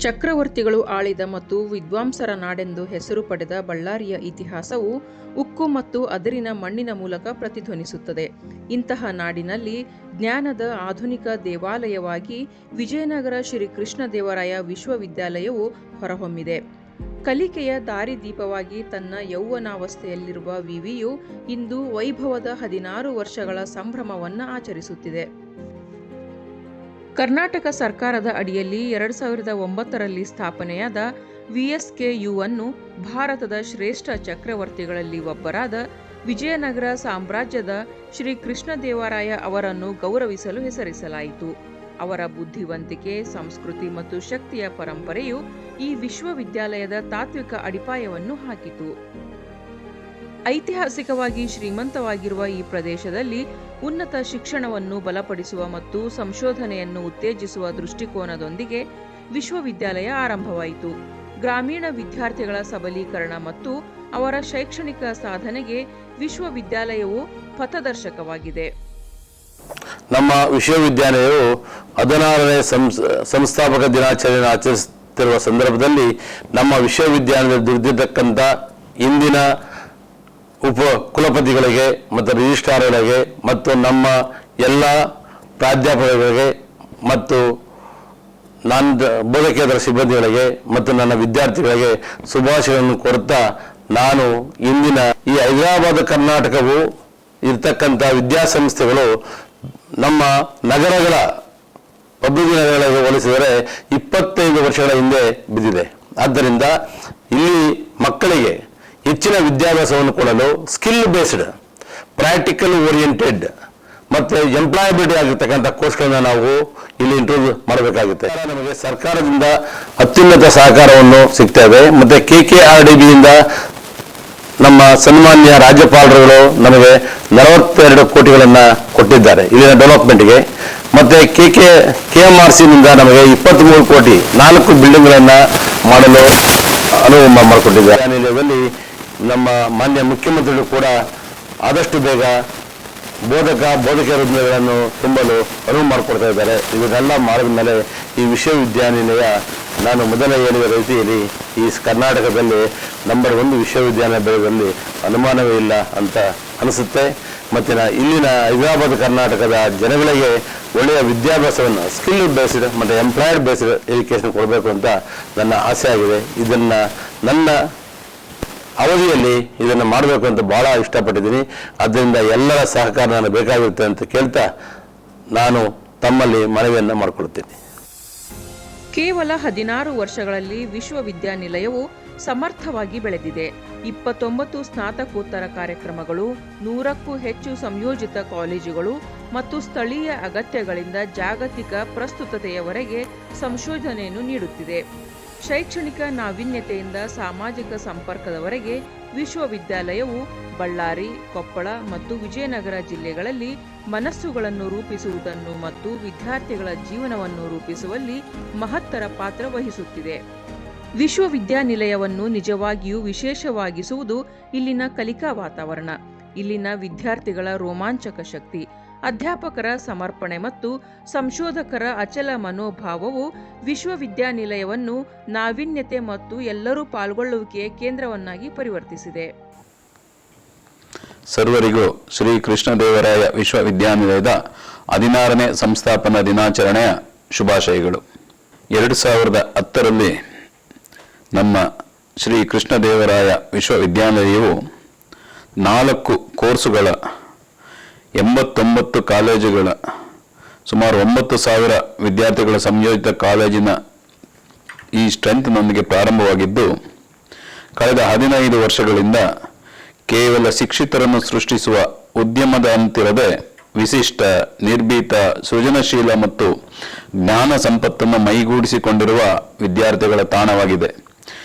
ಚಕ್ರವರ್ತಿಗಳು ಆಳಿದ ಮತ್ತು ವಿದ್ವಾಂಸರ ನಾಡೆಂದು ಹೆಸರು ಪಡೆದ ಬಳ್ಳಾರಿಯ ಇತಿಹಾಸವು ಉಕ್ಕು ಮತ್ತು ಅದಿರಿನ ಮಣ್ಣಿನ ಮೂಲಕ ಪ್ರತಿಧ್ವನಿಸುತ್ತದೆ. ಇಂತಹ ನಾಡಿನಲ್ಲಿ ಜ್ಞಾನದ ಆಧುನಿಕ ದೇವಾಲಯವಾಗಿ ವಿಜಯನಗರ ಶ್ರೀ ಕೃಷ್ಣದೇವರಾಯ ವಿಶ್ವವಿದ್ಯಾಲಯವು ಹೊರಹೊಮ್ಮಿದೆ. ಕಲಿಕೆಯ ದಾರಿದೀಪವಾಗಿ ತನ್ನ ಯೌವನಾವಸ್ಥೆಯಲ್ಲಿರುವ ವಿವಿಯು ಇಂದು ವೈಭವದ 16 ವರ್ಷಗಳ ಸಂಭ್ರಮವನ್ನು ಆಚರಿಸುತ್ತಿದೆ. ಕರ್ನಾಟಕ ಸರ್ಕಾರದ ಅಡಿಯಲ್ಲಿ 2009ರಲ್ಲಿ ಸ್ಥಾಪನೆಯಾದ ವಿಎಸ್ಕೆಯುವನ್ನು ಭಾರತದ ಶ್ರೇಷ್ಠ ಚಕ್ರವರ್ತಿಗಳಲ್ಲಿ ಒಬ್ಬರಾದ ವಿಜಯನಗರ ಸಾಮ್ರಾಜ್ಯದ ಶ್ರೀ ಕೃಷ್ಣದೇವರಾಯ ಅವರನ್ನು ಗೌರವಿಸಲು ಹೆಸರಿಸಲಾಯಿತು. ಅವರ ಬುದ್ಧಿವಂತಿಕೆ, ಸಂಸ್ಕೃತಿ ಮತ್ತು ಶಕ್ತಿಯ ಪರಂಪರೆಯು ಈ ವಿಶ್ವವಿದ್ಯಾಲಯದ ತಾತ್ವಿಕ ಅಡಿಪಾಯವನ್ನು ಹಾಕಿತು. ಐತಿಹಾಸಿಕವಾಗಿ ಶ್ರೀಮಂತವಾಗಿರುವ ಈ ಪ್ರದೇಶದಲ್ಲಿ ಉನ್ನತ ಶಿಕ್ಷಣವನ್ನು ಬಲಪಡಿಸುವ ಮತ್ತು ಸಂಶೋಧನೆಯನ್ನು ಉತ್ತೇಜಿಸುವ ದೃಷ್ಟಿಕೋನದೊಂದಿಗೆ ವಿಶ್ವವಿದ್ಯಾಲಯ ಆರಂಭವಾಯಿತು. ಗ್ರಾಮೀಣ ವಿದ್ಯಾರ್ಥಿಗಳ ಸಬಲೀಕರಣ ಮತ್ತು ಅವರ ಶೈಕ್ಷಣಿಕ ಸಾಧನೆಗೆ ವಿಶ್ವವಿದ್ಯಾಲಯವು ಪಥದರ್ಶಕವಾಗಿದೆ. ನಮ್ಮ ವಿಶ್ವವಿದ್ಯಾಲಯವು 16ನೇ ಸಂಸ್ಥಾಪಕ ದಿನಾಚರಣೆಯನ್ನು ಆಚರಿಸುತ್ತಿರುವ ಸಂದರ್ಭದಲ್ಲಿ ನಮ್ಮ ವಿಶ್ವವಿದ್ಯಾಲಯದಲ್ಲಿ ದುಡಿದಿರ್ತಕ್ಕಂಥ ಇಂದಿನ ಉಪ ಕುಲಪತಿಗಳಿಗೆ ಮತ್ತು ರಿಜಿಸ್ಟ್ರಾರ್ಗಳಿಗೆ ಮತ್ತು ನಮ್ಮ ಎಲ್ಲ ಪ್ರಾಧ್ಯಾಪಕರಿಗೆ ಮತ್ತು ಬೋಧಕೇತರ ಸಿಬ್ಬಂದಿಗಳಿಗೆ ಮತ್ತು ನನ್ನ ವಿದ್ಯಾರ್ಥಿಗಳಿಗೆ ಶುಭಾಶಯಗಳನ್ನು ಕೋರುತ್ತಾ, ನಾನು ಇಂದಿನ ಈ ಹೈದರಾಬಾದ್ ಕರ್ನಾಟಕವು ಇರ್ತಕ್ಕಂಥ ವಿದ್ಯಾಸಂಸ್ಥೆಗಳು ನಮ್ಮ ನಗರಗಳ ಅಭಿವೃದ್ಧಿ ನಗರಗಳಿಗೆ ಹೋಲಿಸಿದರೆ 25 ವರ್ಷಗಳ ಹಿಂದೆ ಬಿದ್ದಿದೆ. ಆದ್ದರಿಂದ ಇಲ್ಲಿ ಮಕ್ಕಳಿಗೆ ಹೆಚ್ಚಿನ ವಿದ್ಯಾಭ್ಯಾಸವನ್ನು ಕೊಡಲು ಸ್ಕಿಲ್ ಬೇಸ್ಡ್, ಪ್ರಾಕ್ಟಿಕಲ್ ಓರಿಯೆಂಟೆಡ್ ಮತ್ತು ಎಂಪ್ಲಾಯಬಿಲಿಟಿ ಆಗಿರ್ತಕ್ಕಂಥ ಕೋರ್ಸ್ಗಳನ್ನ ನಾವು ಇಲ್ಲಿ ಇಂಟ್ರೊಡ್ಯೂಸ್ ಮಾಡಬೇಕಾಗುತ್ತೆ. ನಮಗೆ ಸರ್ಕಾರದಿಂದ ಅತ್ಯುನ್ನತ ಸಹಕಾರವನ್ನು ಸಿಗ್ತಾ ಇದೆ. ಮತ್ತು KKRDBಯಿಂದ ನಮ್ಮ ಸನ್ಮಾನ್ಯ ರಾಜ್ಯಪಾಲರುಗಳು ನಮಗೆ 42 ಕೋಟಿಗಳನ್ನು ಕೊಟ್ಟಿದ್ದಾರೆ ಇಲ್ಲಿನ ಡೆವಲಪ್ಮೆಂಟ್ಗೆ. ಮತ್ತು KMRCನಿಂದ ನಮಗೆ 23 ಕೋಟಿ 4 ಬಿಲ್ಡಿಂಗ್ಗಳನ್ನು ಮಾಡಲು ಅನುವು ಮಾಡಿಕೊಟ್ಟಿದ್ದಾರೆ. ನಿಲಯದಲ್ಲಿ ನಮ್ಮ ಮಾನ್ಯ ಮುಖ್ಯಮಂತ್ರಿಗಳು ಕೂಡ ಆದಷ್ಟು ಬೇಗ ಬೋಧಕೇತರ ಹುದ್ದೆಗಳನ್ನು ತುಂಬಲು ಅನುವು ಮಾಡಿಕೊಡ್ತಾ ಇದ್ದಾರೆ. ಇದನ್ನೆಲ್ಲ ಮಾಡಿದ ಮೇಲೆ ಈ ವಿಶ್ವವಿದ್ಯಾನಿಲಯ, ನಾನು ಮೊದಲೇ ಹೇಳಿದ ರೀತಿಯಲ್ಲಿ ಈ ಕರ್ನಾಟಕದಲ್ಲಿ ನಂಬರ್ 1 ವಿಶ್ವವಿದ್ಯಾಲಯ ಬೆಳೆದಲ್ಲಿ ಅನುಮಾನವೇ ಇಲ್ಲ ಅಂತ ಅನಿಸುತ್ತೆ. ಮತ್ತು ಇಲ್ಲಿನ ಹೈದರಾಬಾದ್ ಕರ್ನಾಟಕದ ಜನಗಳಿಗೆ ಒಳ್ಳೆಯ ವಿದ್ಯಾಭ್ಯಾಸವನ್ನು ಸ್ಕಿಲ್ ಬೇಸ್ಡ್ ಮತ್ತು ಎಂಪ್ಲಾಯ್ಡ್ ಬೇಸ್ಡ್ ಎಜುಕೇಷನ್ ಕೊಡಬೇಕು ಅಂತ ನನ್ನ ಆಸೆ ಆಗಿದೆ. ಇದನ್ನು ನನ್ನ ಅವಧಿಯಲ್ಲಿ ಇದನ್ನು ಮಾಡಬೇಕು ಅಂತ ಬಹಳ ಇಷ್ಟಪಟ್ಟಿದ್ದೀನಿ. ಆದ್ದರಿಂದ ಎಲ್ಲರ ಸಹಕಾರ ನಾನು ಬೇಕಾಗಿರುತ್ತೆ ಅಂತ ಕೇಳ್ತಾ ನಾನು ತಮ್ಮಲ್ಲಿ ಮನವಿಯನ್ನು ಮಾಡಿಕೊಳ್ತೀನಿ. ಕೇವಲ 16 ವರ್ಷಗಳಲ್ಲಿ ವಿಶ್ವವಿದ್ಯಾನಿಲಯವು ಸಮರ್ಥವಾಗಿ ಬೆಳೆದಿದೆ. 29 ಸ್ನಾತಕೋತ್ತರ ಕಾರ್ಯಕ್ರಮಗಳು, 100ಕ್ಕೂ ಹೆಚ್ಚು ಸಂಯೋಜಿತ ಕಾಲೇಜುಗಳು ಮತ್ತು ಸ್ಥಳೀಯ ಅಗತ್ಯಗಳಿಂದ ಜಾಗತಿಕ ಪ್ರಸ್ತುತತೆಯವರೆಗೆ ಸಂಶೋಧನೆಯನ್ನು ನೀಡುತ್ತಿದೆ. ಶೈಕ್ಷಣಿಕ ನಾವೀನ್ಯತೆಯಿಂದ ಸಾಮಾಜಿಕ ಸಂಪರ್ಕದವರೆಗೆ ವಿಶ್ವವಿದ್ಯಾಲಯವು ಬಳ್ಳಾರಿ, ಕೊಪ್ಪಳ ಮತ್ತು ವಿಜಯನಗರ ಜಿಲ್ಲೆಗಳಲ್ಲಿ ಮನಸ್ಸುಗಳನ್ನು ರೂಪಿಸುವುದನ್ನು ಮತ್ತು ವಿದ್ಯಾರ್ಥಿಗಳ ಜೀವನವನ್ನು ರೂಪಿಸುವಲ್ಲಿ ಮಹತ್ತರ ಪಾತ್ರ ವಹಿಸುತ್ತಿದೆ. ವಿಶ್ವವಿದ್ಯಾನಿಲಯವನ್ನು ನಿಜವಾಗಿಯೂ ವಿಶೇಷವಾಗಿಸುವುದು ಇಲ್ಲಿನ ಕಲಿಕಾ ವಾತಾವರಣ, ಇಲ್ಲಿನ ವಿದ್ಯಾರ್ಥಿಗಳ ರೋಮಾಂಚಕ ಶಕ್ತಿ, ಅಧ್ಯಾಪಕರ ಸಮರ್ಪಣೆ ಮತ್ತು ಸಂಶೋಧಕರ ಅಚಲ ಮನೋಭಾವವು ವಿಶ್ವವಿದ್ಯಾನಿಲಯವನ್ನು ನಾವೀನ್ಯತೆ ಮತ್ತು ಎಲ್ಲರೂ ಪಾಲ್ಗೊಳ್ಳುವಿಕೆಯ ಕೇಂದ್ರವನ್ನಾಗಿ ಪರಿವರ್ತಿಸಿದೆ. ಸರ್ವರಿಗೂ ಶ್ರೀ ಕೃಷ್ಣದೇವರಾಯ ವಿಶ್ವವಿದ್ಯಾನಿಲಯದ 16ನೇ ಸಂಸ್ಥಾಪನಾ ದಿನಾಚರಣೆಯ ಶುಭಾಶಯಗಳು. 2010ರಲ್ಲಿ ನಮ್ಮ ಶ್ರೀ ಕೃಷ್ಣದೇವರಾಯ ವಿಶ್ವವಿದ್ಯಾನಿಲಯವು 4 ಕೋರ್ಸುಗಳ 89 ಕಾಲೇಜುಗಳ ಸುಮಾರು 9,000 ವಿದ್ಯಾರ್ಥಿಗಳ ಸಂಯೋಜಿತ ಕಾಲೇಜಿನ ಈ ಸ್ಟ್ರೆಂತ್ನೊಂದಿಗೆ ಪ್ರಾರಂಭವಾಗಿದ್ದು, ಕಳೆದ 15 ವರ್ಷಗಳಿಂದ ಕೇವಲ ಶಿಕ್ಷಿತರನ್ನು ಸೃಷ್ಟಿಸುವ ಉದ್ಯಮದಂತಿರದೆ ವಿಶಿಷ್ಟ, ನಿರ್ಭೀತ, ಸೃಜನಶೀಲ ಮತ್ತು ಜ್ಞಾನ ಸಂಪತ್ತನ್ನು ಮೈಗೂಡಿಸಿಕೊಂಡಿರುವ ವಿದ್ಯಾರ್ಥಿಗಳ ತಾಣವಾಗಿದೆ.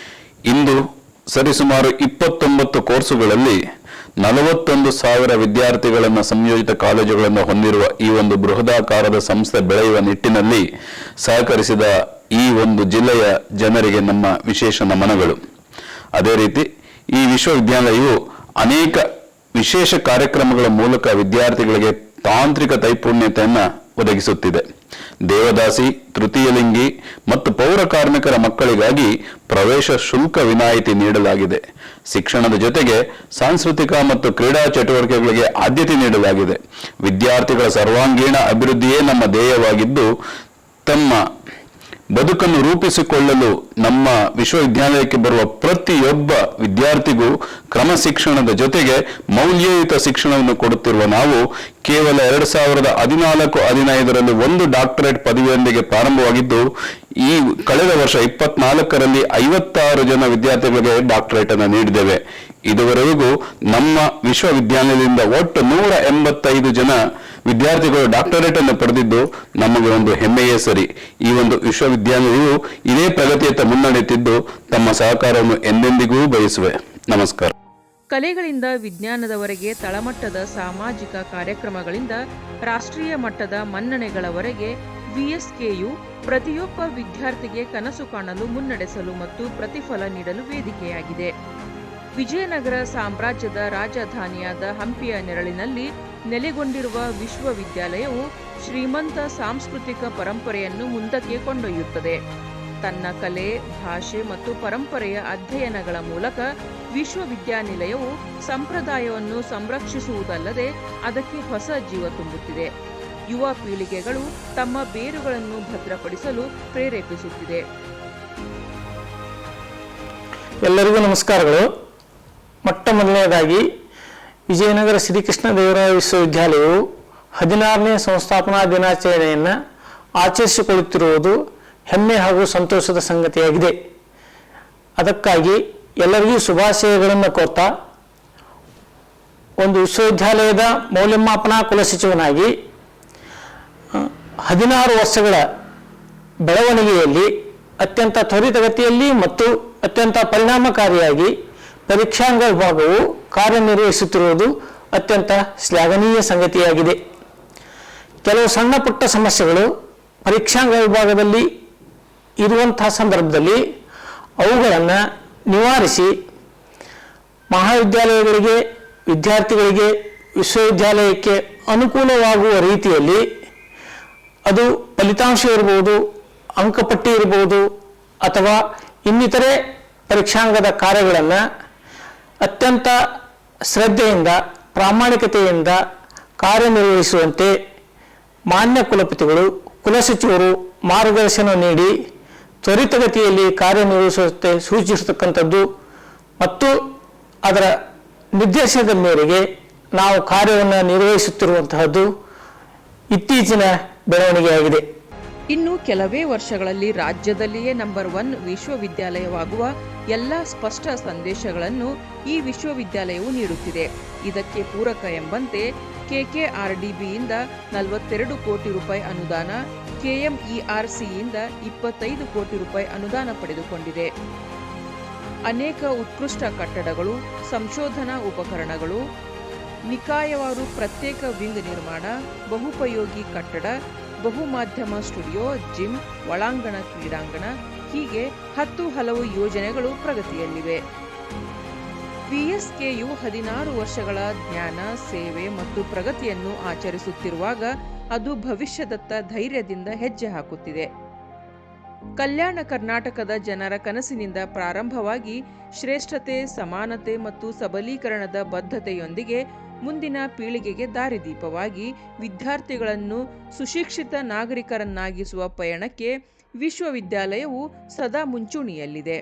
ಇಂದು ಸರಿಸುಮಾರು 29 ಕೋರ್ಸುಗಳಲ್ಲಿ 41,000 ವಿದ್ಯಾರ್ಥಿಗಳನ್ನು ಸಂಯೋಜಿತ ಕಾಲೇಜುಗಳನ್ನು ಹೊಂದಿರುವ ಈ ಒಂದು ಬೃಹದಾಕಾರದ ಸಂಸ್ಥೆ ಬೆಳೆಯುವ ನಿಟ್ಟಿನಲ್ಲಿ ಸಹಕರಿಸಿದ ಈ ಒಂದು ಜಿಲ್ಲೆಯ ಜನರಿಗೆ ನಮ್ಮ ವಿಶೇಷ ನಮನಗಳು. ಅದೇ ರೀತಿ ಈ ವಿಶ್ವವಿದ್ಯಾಲಯವು ಅನೇಕ ವಿಶೇಷ ಕಾರ್ಯಕ್ರಮಗಳ ಮೂಲಕ ವಿದ್ಯಾರ್ಥಿಗಳಿಗೆ ತಾಂತ್ರಿಕ ನೈಪುಣ್ಯತೆಯನ್ನು ಒದಗಿಸುತ್ತಿದೆ. ದೇವದಾಸಿ, ತೃತೀಯಲಿಂಗಿ ಮತ್ತು ಪೌರ ಕಾರ್ಮಿಕರ ಮಕ್ಕಳಿಗಾಗಿ ಪ್ರವೇಶ ಶುಲ್ಕ ವಿನಾಯಿತಿ ನೀಡಲಾಗಿದೆ. ಶಿಕ್ಷಣದ ಜೊತೆಗೆ ಸಾಂಸ್ಕೃತಿಕ ಮತ್ತು ಕ್ರೀಡಾ ಚಟುವಟಿಕೆಗಳಿಗೆ ಆದ್ಯತೆ ನೀಡಲಾಗಿದೆ. ವಿದ್ಯಾರ್ಥಿಗಳ ಸರ್ವಾಂಗೀಣ ಅಭಿವೃದ್ಧಿಯೇ ನಮ್ಮ ಧ್ಯೇಯವಾಗಿದ್ದು, ತಮ್ಮ ಬದುಕನ್ನು ರೂಪಿಸಿಕೊಳ್ಳಲು ನಮ್ಮ ವಿಶ್ವವಿದ್ಯಾಲಯಕ್ಕೆ ಬರುವ ಪ್ರತಿಯೊಬ್ಬ ವಿದ್ಯಾರ್ಥಿಗೂ ಕ್ರಮ ಶಿಕ್ಷಣದ ಜೊತೆಗೆ ಮೌಲ್ಯಯುತ ಶಿಕ್ಷಣವನ್ನು ಕೊಡುತ್ತಿರುವ ನಾವು ಕೇವಲ 2014-15ರಲ್ಲಿ 1 ಡಾಕ್ಟರೇಟ್ ಪದವಿಯೊಂದಿಗೆ ಪ್ರಾರಂಭವಾಗಿದ್ದು, ಈ ಕಳೆದ ವರ್ಷ 24ರಲ್ಲಿ 56 ಜನ ವಿದ್ಯಾರ್ಥಿಗಳಿಗೆ ಡಾಕ್ಟರೇಟ್ ಅನ್ನು ನೀಡಿದ್ದೇವೆ. ಇದುವರೆಗೂ ನಮ್ಮ ವಿಶ್ವವಿದ್ಯಾಲಯದಿಂದ ಒಟ್ಟು 185 ಜನ ವಿದ್ಯಾರ್ಥಿಗಳು ಡಾಕ್ಟರೇಟ್ ಅನ್ನು ಪಡೆದಿದ್ದು ನಮಗೆ ಒಂದು ಹೆಮ್ಮೆಯೇ ಸರಿ. ಈ ಒಂದು ವಿಶ್ವವಿದ್ಯಾಲಯವು ಇದೇ ಪ್ರಗತಿಯತ್ತ ಮುನ್ನಡೆಯುತ್ತಿದ್ದು ತಮ್ಮ ಸಹಕಾರವನ್ನು ಎಂದೆಂದಿಗೂ ಬಯಸುವೆ. ನಮಸ್ಕಾರ. ಕಲೆಗಳಿಂದ ವಿಜ್ಞಾನದವರೆಗೆ ತಳಮಟ್ಟದ ಸಾಮಾಜಿಕ ಕಾರ್ಯಕ್ರಮಗಳಿಂದ ರಾಷ್ಟ್ರೀಯ ಮಟ್ಟದ ಮನ್ನಣೆಗಳವರೆಗೆ ವಿಎಸ್ಕೆಯು ಪ್ರತಿಯೊಬ್ಬ ವಿದ್ಯಾರ್ಥಿಗೆ ಕನಸು ಕಾಣಲು, ಮುನ್ನಡೆಸಲು ಮತ್ತು ಪ್ರತಿಫಲ ನೀಡಲು ವೇದಿಕೆಯಾಗಿದೆ. ವಿಜಯನಗರ ಸಾಮ್ರಾಜ್ಯದ ರಾಜಧಾನಿಯಾದ ಹಂಪಿಯ ನೆರಳಿನಲ್ಲಿ ನೆಲೆಗೊಂಡಿರುವ ವಿಶ್ವವಿದ್ಯಾಲಯವು ಶ್ರೀಮಂತ ಸಾಂಸ್ಕೃತಿಕ ಪರಂಪರೆಯನ್ನು ಮುಂದಕ್ಕೆ ಕೊಂಡೊಯ್ಯುತ್ತದೆ. ತನ್ನ ಕಲೆ, ಭಾಷೆ ಮತ್ತು ಪರಂಪರೆಯ ಅಧ್ಯಯನಗಳ ಮೂಲಕ ವಿಶ್ವವಿದ್ಯಾನಿಲಯವು ಸಂಪ್ರದಾಯವನ್ನು ಸಂರಕ್ಷಿಸುವುದಲ್ಲದೆ ಅದಕ್ಕೆ ಹೊಸ ಜೀವ ತುಂಬುತ್ತಿದೆ. ಯುವ ಪೀಳಿಗೆಗಳು ತಮ್ಮ ಬೇರುಗಳನ್ನು ಭದ್ರಪಡಿಸಲು ಪ್ರೇರೇಪಿಸುತ್ತಿದೆ. ಎಲ್ಲರಿಗೂ ನಮಸ್ಕಾರಗಳು. ಮೊಟ್ಟ ಮೊದಲನೇದಾಗಿ ವಿಜಯನಗರ ಶ್ರೀಕೃಷ್ಣದೇವರಾಯ ವಿಶ್ವವಿದ್ಯಾಲಯವು 16ನೇ ಸಂಸ್ಥಾಪನಾ ದಿನಾಚರಣೆಯನ್ನು ಆಚರಿಸಿಕೊಳ್ಳುತ್ತಿರುವುದು ಹೆಮ್ಮೆ ಹಾಗೂ ಸಂತೋಷದ ಸಂಗತಿಯಾಗಿದೆ. ಅದಕ್ಕಾಗಿ ಎಲ್ಲರಿಗೂ ಶುಭಾಶಯಗಳನ್ನು ಕೋರ್ತಾ, ಒಂದು ವಿಶ್ವವಿದ್ಯಾಲಯದ ಮೌಲ್ಯಮಾಪನ ಕುಲಸಚಿವನಾಗಿ 16 ವರ್ಷಗಳ ಬೆಳವಣಿಗೆಯಲ್ಲಿ ಅತ್ಯಂತ ತ್ವರಿತಗತಿಯಲ್ಲಿ ಮತ್ತು ಅತ್ಯಂತ ಪರಿಣಾಮಕಾರಿಯಾಗಿ ಪರೀಕ್ಷಾಂಗ ವಿಭಾಗವು ಕಾರ್ಯನಿರ್ವಹಿಸುತ್ತಿರುವುದು ಅತ್ಯಂತ ಶ್ಲಾಘನೀಯ ಸಂಗತಿಯಾಗಿದೆ. ಕೆಲವು ಸಣ್ಣ ಪುಟ್ಟ ಸಮಸ್ಯೆಗಳು ಪರೀಕ್ಷಾಂಗ ವಿಭಾಗದಲ್ಲಿ ಇರುವಂತಹ ಸಂದರ್ಭದಲ್ಲಿ ಅವುಗಳನ್ನು ನಿವಾರಿಸಿ ಮಹಾವಿದ್ಯಾಲಯಗಳಿಗೆ, ವಿದ್ಯಾರ್ಥಿಗಳಿಗೆ, ವಿಶ್ವವಿದ್ಯಾಲಯಕ್ಕೆ ಅನುಕೂಲವಾಗುವ ರೀತಿಯಲ್ಲಿ, ಅದು ಫಲಿತಾಂಶ ಇರಬಹುದು, ಅಂಕಪಟ್ಟಿ ಇರಬಹುದು ಅಥವಾ ಇನ್ನಿತರೆ ಪರೀಕ್ಷಾಂಗದ ಕಾರ್ಯಗಳನ್ನು ಅತ್ಯಂತ ಶ್ರದ್ಧೆಯಿಂದ, ಪ್ರಾಮಾಣಿಕತೆಯಿಂದ ಕಾರ್ಯನಿರ್ವಹಿಸುವಂತೆ ಮಾನ್ಯ ಕುಲಪತಿಗಳು, ಕುಲಸಚಿವರು ಮಾರ್ಗದರ್ಶನ ನೀಡಿ ತ್ವರಿತಗತಿಯಲ್ಲಿ ಕಾರ್ಯನಿರ್ವಹಿಸುವಂತೆ ಸೂಚಿಸತಕ್ಕಂಥದ್ದು ಮತ್ತು ಅದರ ನಿರ್ದೇಶನದ ಮೇರೆಗೆ ನಾವು ಕಾರ್ಯವನ್ನು ನಿರ್ವಹಿಸುತ್ತಿರುವಂತಹದ್ದು ಇತ್ತೀಚಿನ ಬೆಳವಣಿಗೆಯಾಗಿದೆ. ಇನ್ನು ಕೆಲವೇ ವರ್ಷಗಳಲ್ಲಿ ರಾಜ್ಯದಲ್ಲಿಯೇ ನಂಬರ್ 1 ವಿಶ್ವವಿದ್ಯಾಲಯವಾಗುವ ಎಲ್ಲ ಸ್ಪಷ್ಟ ಸಂದೇಶಗಳನ್ನು ಈ ವಿಶ್ವವಿದ್ಯಾಲಯವು ನೀಡುತ್ತಿದೆ. ಇದಕ್ಕೆ ಪೂರಕ ಎಂಬಂತೆ KKRDBಯಿಂದ 42 ಕೋಟಿ ರೂಪಾಯಿ ಅನುದಾನ, KMERCಯಿಂದ 25 ಕೋಟಿ ರೂಪಾಯಿ ಅನುದಾನ ಪಡೆದುಕೊಂಡಿದೆ. ಅನೇಕ ಉತ್ಕೃಷ್ಟ ಕಟ್ಟಡಗಳು, ಸಂಶೋಧನಾ ಉಪಕರಣಗಳು, ನಿಕಾಯವಾರು ಪ್ರತ್ಯೇಕ ವಿಂಗ್ ನಿರ್ಮಾಣ, ಬಹುಪಯೋಗಿ ಕಟ್ಟಡ, ಬಹುಮಾಧ್ಯಮ ಸ್ಟುಡಿಯೋ, ಜಿಮ್, ಒಳಾಂಗಣ ಕ್ರೀಡಾಂಗಣ ಹೀಗೆ 10 ಹಲವು ಯೋಜನೆಗಳು ಪ್ರಗತಿಯಲ್ಲಿವೆ. ವಿಎಸ್ಕೆಯು 16 ವರ್ಷಗಳ ಜ್ಞಾನ, ಸೇವೆ ಮತ್ತು ಪ್ರಗತಿಯನ್ನು ಆಚರಿಸುತ್ತಿರುವಾಗ ಅದು ಭವಿಷ್ಯದತ್ತ ಧೈರ್ಯದಿಂದ ಹೆಜ್ಜೆ ಹಾಕುತ್ತಿದೆ. ಕಲ್ಯಾಣ ಕರ್ನಾಟಕದ ಜನರ ಕನಸಿನಿಂದ ಪ್ರಾರಂಭವಾಗಿ ಶ್ರೇಷ್ಠತೆ, ಸಮಾನತೆ ಮತ್ತು ಸಬಲೀಕರಣದ ಬದ್ಧತೆಯೊಂದಿಗೆ ಮುಂದಿನ ಪೀಳಿಗೆಗೆ ದಾರಿದೀಪವಾಗಿ ವಿದ್ಯಾರ್ಥಿಗಳನ್ನು ಸುಶಿಕ್ಷಿತ ನಾಗರಿಕರನ್ನಾಗಿಸುವ ಪಯಣಕ್ಕೆ ವಿಶ್ವವಿದ್ಯಾಲಯವು ಸದಾ ಮುಂಚೂಣಿಯಲ್ಲಿದೆ.